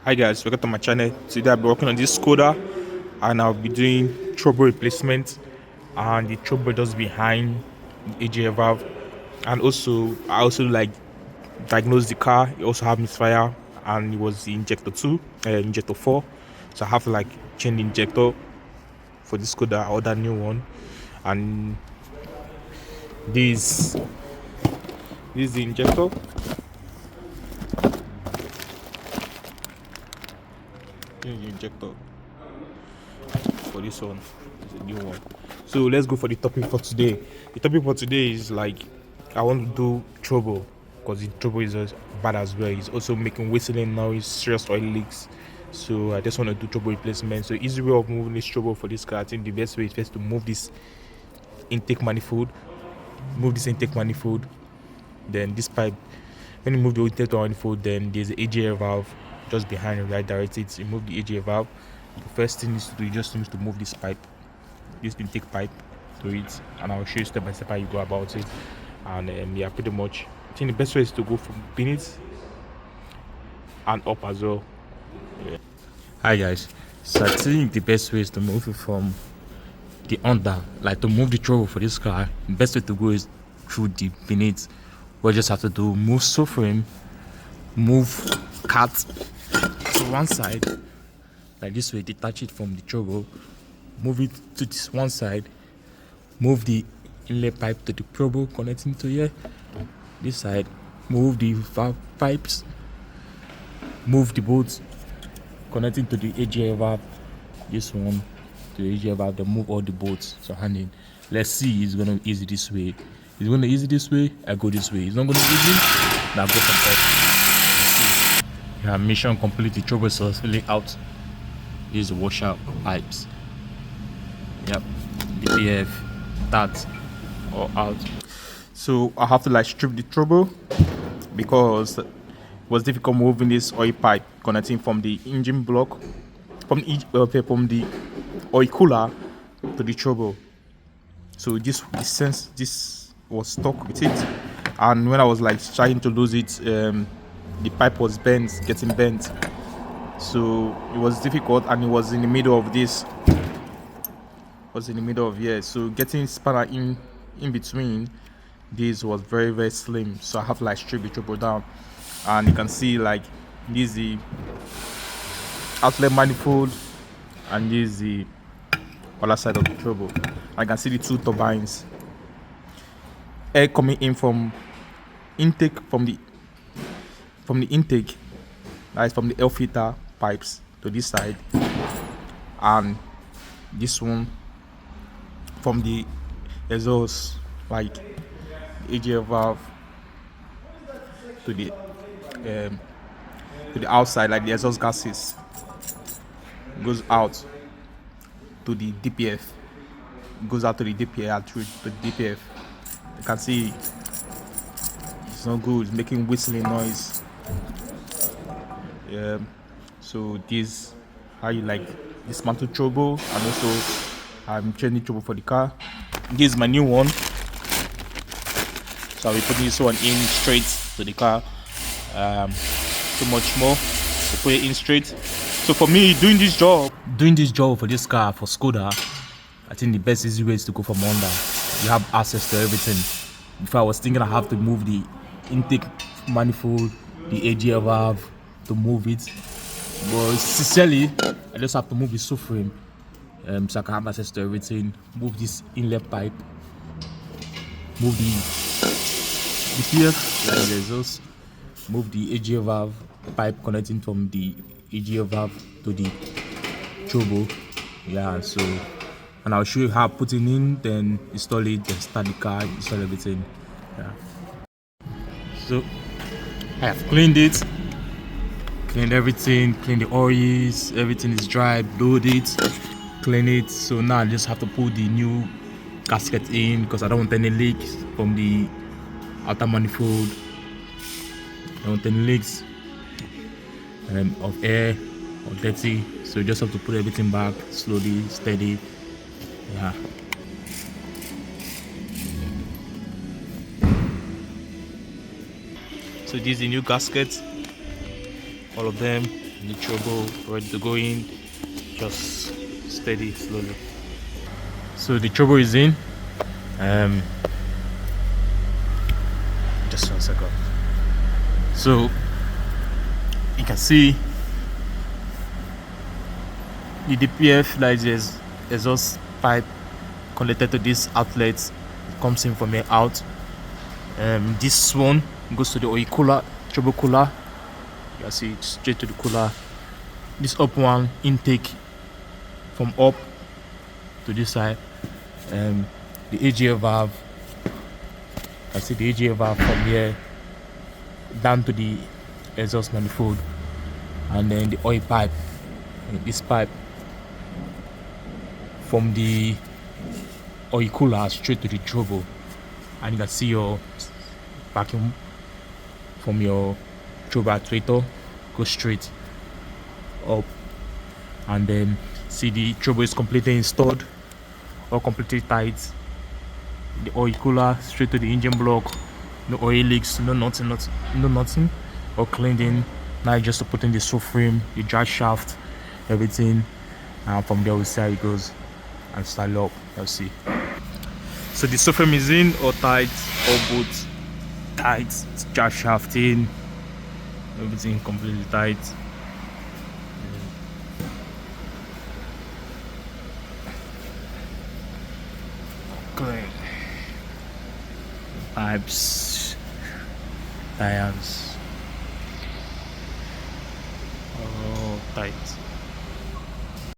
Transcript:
Hi guys, welcome to my channel. Today I'll be working on this Skoda and I'll be doing trouble replacement and the trouble just behind the AGF valve, and also I also like diagnose the car. It also have misfire and it was the injector 2, injector 4, so I have to like change the injector for this Skoda or that new one. And this is the injector. This is the injector for this one. It's a new one. So let's go for the topic for today. The topic for today is like I want to do trouble because the trouble is bad as well. It's also making whistling noise, serious oil leaks. So I just want to do trouble replacement. So easy way of moving this trouble for this car. I think the best way is first to move this intake manifold. Then this pipe. When you move the intake manifold, then there's the AGF valve just behind it, right? Direct it. Remove the AGF valve. The first thing is to do, you just need to move this pipe, this intake pipe to it, and I'll show you step by step how you go about it. And yeah, pretty much I think the best way is to go from beneath and up as well. Yeah. Hi guys, so I think the best way is to move it from the under, like to move the trouble for this car. The best way to go is through the beneath. What you just have to do, move frame, move cat to one side like this way, detach it from the trouble, move it to this one side, move the inlet pipe to the trouble connecting to here, this side, move the valve pipes, move the bolts connecting to the AGF valve, this one to the AGF valve, then move all the bolts surrounding. Let's see, it's gonna be easy this way. It's gonna easy this way, I go this way. It's not gonna be easy, now go from up. Yeah, mission complete. The trouble is successfully out. These are washout pipes. Yep, DPF, that all out. So I have to like strip the trouble because it was difficult moving this oil pipe connecting from the engine block, from the oil cooler to the trouble. So this was stuck with it, and when I was like trying to lose it, the pipe was getting bent. So it was difficult, and it was in the middle of this. So getting spanner in between this was very slim. So I have to like strip the trouble down, and you can see like this is the outlet manifold, and this is the other side of the trouble. I can see the two turbines, air coming in from intake, from the intake, that is from the air filter pipes to this side, and this one from the exhaust, like AGF valve to the outside, like the exhaust gases goes out to the DPF, through the DPF. You can see it's not good, it's making whistling noise. So this how you like dismantle trouble, and also I'm changing trouble for the car. This is my new one, so I'll be putting this one in straight to the car. Too much more to put it in straight. So for me, doing this job for this car, for Skoda, I think the best easy way is to go from under. You have access to everything. Before I was thinking I have to move the intake manifold, the AGF valve to move it, but sincerely I just have to move the subframe, so I can have access to everything. Move this inlet pipe, move the DPF, like the exhaust, move the AGF valve pipe connecting from the AGF valve to the trouble. Yeah, so, and I'll show you how putting in, then install it, then start the car, install everything. Yeah. So I have cleaned it, cleaned everything, cleaned the oils, everything is dry, blowed it, clean it. So now I just have to put the new gasket in because I don't want any leaks from the outer manifold. I don't want any leaks of air or dirty, so you just have to put everything back slowly, steady. Yeah. So this is the new gasket, all of them. the turbo ready to go in. Just steady slowly. So the turbo is in. Um, just 1 second. So you can see the DPF, that is the exhaust pipe connected to this outlet. It comes in from here out. This one goes to the oil cooler, turbo cooler. You can see it straight to the cooler. This up one intake from up to this side. The AGA valve. I see the AGA valve from here down to the exhaust manifold, and then the oil pipe. This pipe from the oil cooler straight to the turbo, and you can see your vacuum from your turbo actuator go straight up, and then see the turbo is completely installed, all completely tight. The oil cooler straight to the engine block, no oil leaks, no nothing, all cleaned in. Now just to put in the subframe, the drive shaft, everything, and from there we see how it goes and start up. Let's see. So the subframe is in, all tight, all both tight, drive shaft in, everything completely tight. Clean. Pipes, tires, all tight.